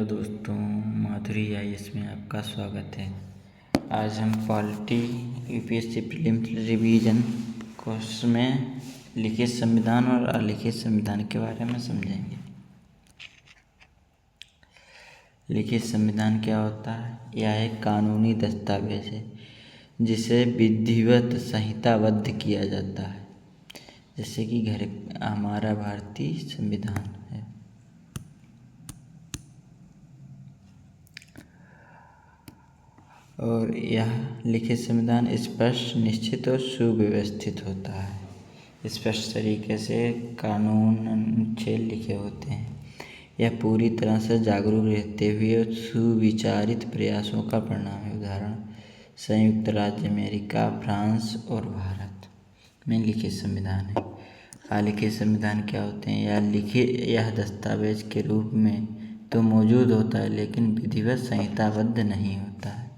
Hello दोस्तों, माधुरी IAS में आपका स्वागत है। आज हम polity UPSC prelims revision course में लिखित संविधान और अलिखित संविधान के बारे में समझेंगे। लिखित संविधान क्या होता है? यह एक कानूनी दस्तावेज है जिसे विधिवत संहिताबद्ध किया जाता है, जैसे कि हमारा भारतीय संविधान है। और यह लिखित संविधान स्पष्ट, निश्चित और सुव्यवस्थित होता है। स्पष्ट तरीके से कानून अनुच्छेद लिखे होते हैं। यह पूरी तरह से जागरूक रहते हुए सुविचारित प्रयासों का परिणाम है। उदाहरण: संयुक्त राज्य अमेरिका, फ्रांस और भारत में लिखित संविधान है। अलिखित संविधान क्या होते हैं? यह दस्तावेज के रूप में तो मौजूद होता है, लेकिन विधिवत संहिताबद्ध नहीं होता है।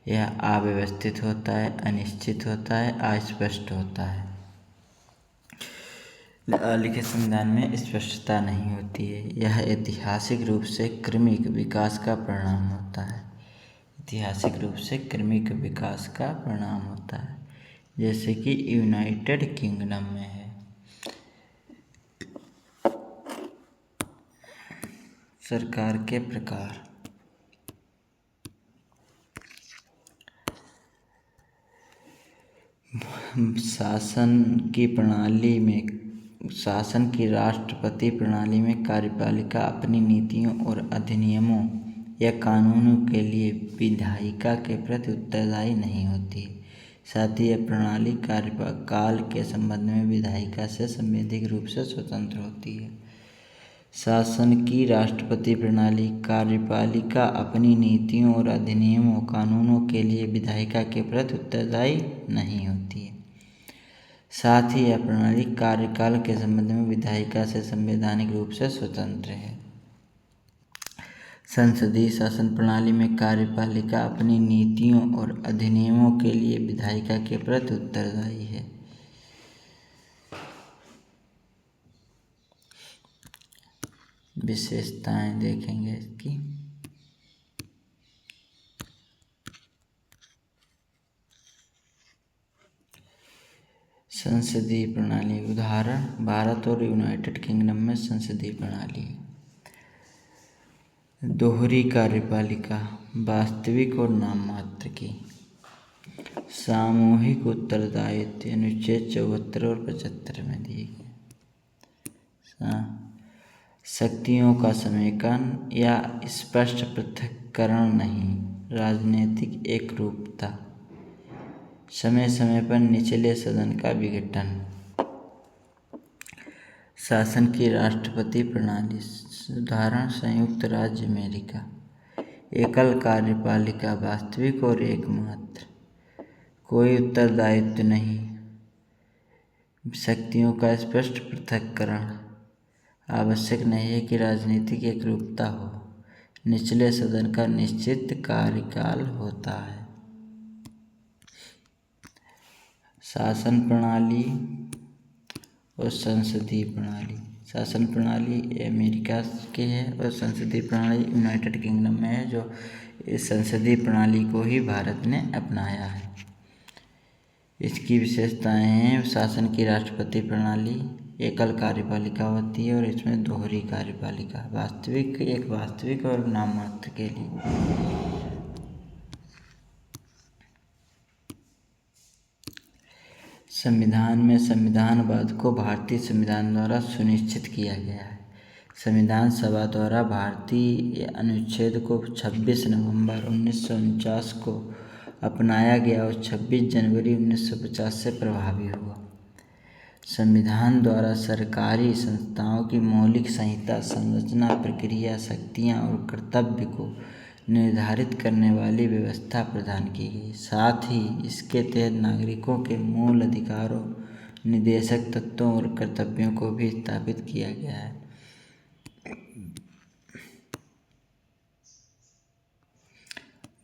यह अव्यवस्थित होता है, अनिश्चित होता है, अस्पष्ट होता है। अलिखित संविधान में स्पष्टता नहीं होती है। यह ऐतिहासिक रूप से क्रमिक विकास का परिणाम होता है। ऐतिहासिक रूप से क्रमिक विकास का परिणाम होता है, जैसे कि यूनाइटेड किंगडम में है। सरकार के प्रकार: शासन की राष्ट्रपति प्रणाली में कार्यपालिका अपनी नीतियों और अधिनियमों या कानूनों के लिए विधायिका के प्रति उत्तरदायी नहीं होती है। साथ ही यह प्रणाली कार्यकाल के संबंध में विधायिका से संवैधानिक रूप से स्वतंत्र होती है। शासन की राष्ट्रपति प्रणाली कार्यपालिका अपनी नीतियों और अधिनियमों कानूनों के लिए विधायिका के प्रति उत्तरदायी नहीं होती है। साथ ही यह प्रणाली कार्यकाल के संबंध में विधायिका से संवैधानिक रूप से स्वतंत्र है। संसदीय शासन प्रणाली में कार्यपालिका अपनी नीतियों और अधिनियमों के लिए विधायिका के प्रति उत्तरदायी है। विशेषताएं देखेंगे इसकी। संसदीय प्रणाली: उदाहरण: भारत और यूनाइटेड किंगडम में संसदीय प्रणाली। दोहरी कार्यपालिका: वास्तविक और नाममात्र की। सामूहिक उत्तरदायित्व: अनुच्छेद 74 और 75 में दिए गए। शक्तियों का समेकन या स्पष्ट पृथक्करण नहीं। राजनीतिक एकरूपता: समय समय पर निचले सदन का विघटन। शासन की राष्ट्रपति प्रणाली: उदाहरण: संयुक्त राज्य अमेरिका। एकल कार्यपालिका: वास्तविक और एकमात्र। कोई उत्तरदायित्व नहीं। शक्तियों का स्पष्ट पृथक्करण: आवश्यक नहीं है कि राजनीतिक एकरूपता हो। निचले सदन का निश्चित कार्यकाल होता है। शासन प्रणाली और संसदीय प्रणाली: शासन प्रणाली अमेरिका की है और संसदीय प्रणाली यूनाइटेड किंगडम में है, जो इस संसदीय प्रणाली को ही भारत ने अपनाया है। इसकी विशेषताएं हैं: शासन की राष्ट्रपति प्रणाली एकल कार्यपालिका होती है और इसमें दोहरी कार्यपालिका, एक वास्तविक और नाममात्र के लिए। संविधान में संविधानवाद को भारतीय संविधान द्वारा सुनिश्चित किया गया है। संविधान सभा द्वारा भारतीय अनुच्छेद को 26 नवंबर 1949 को अपनाया गया और 26 जनवरी 1950 से प्रभावी हुआ। संविधान द्वारा सरकारी संस्थाओं की मौलिक संहिता, संरचना, प्रक्रिया, शक्तियाँ और कर्तव्य को निर्धारित करने वाली व्यवस्था प्रदान की गई। साथ ही इसके तहत नागरिकों के मूल अधिकारों, निर्देशक तत्वों और कर्तव्यों को भी स्थापित किया गया है।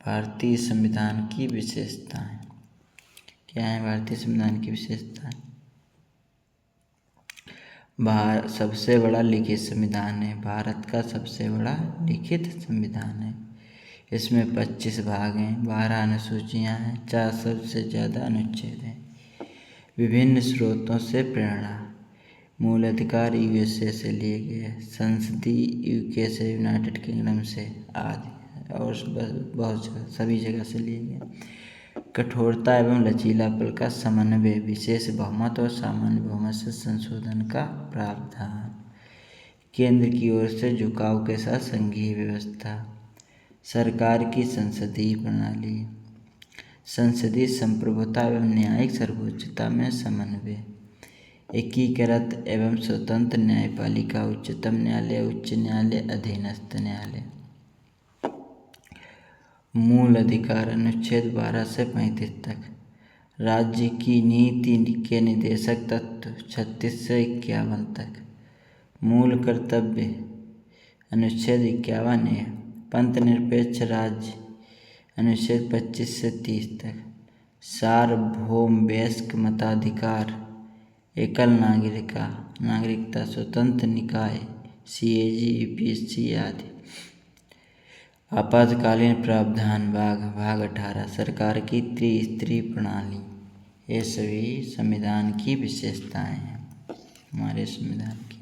भारतीय संविधान की विशेषताएं क्या हैं? भारतीय संविधान की विशेषताएं: सबसे बड़ा लिखित संविधान है। भारत का सबसे बड़ा लिखित संविधान है। इसमें 25 भाग हैं, 12 अनुसूचियाँ हैं, 400 से ज़्यादा अनुच्छेद हैं। विभिन्न स्रोतों से प्रेरणा। मूल अधिकार यूएसए से लिए गए, संसदीय यूके से, यूनाइटेड किंगडम से आदि और बहुत सभी जगह से लिए गए। कठोरता एवं लचीलापन का समन्वय, विशेष बहुमत और सामान्य बहुमत से संशोधन का प्रावधान। केंद्र की ओर से झुकाव के साथ संघीय व्यवस्था। सरकार की संसदीय प्रणाली। संसदीय संप्रभुता एवं न्यायिक सर्वोच्चता में समन्वय। एकीकृत एवं स्वतंत्र न्यायपालिका, उच्चतम न्यायालय, उच्च न्यायालय, अधीनस्थ न्यायालय। मूल अधिकार अनुच्छेद 12 से 35 तक। राज्य की नीति के निर्देशक तत्व 36 से 51 तक। मूल कर्तव्य अनुच्छेद 51 है। पंथनिरपेक्ष राज्य अनुच्छेद 25 से 30 तक। सार्वभौम वयस्क मताधिकार, एकल नागरिकता, स्वतंत्र निकाय, सीएजी, यूपीएससी आदि। आपातकालीन प्रावधान भाग 18, सरकार की त्रिस्तरीय प्रणाली। ये सभी संविधान की विशेषताएं हैं हमारे संविधान की।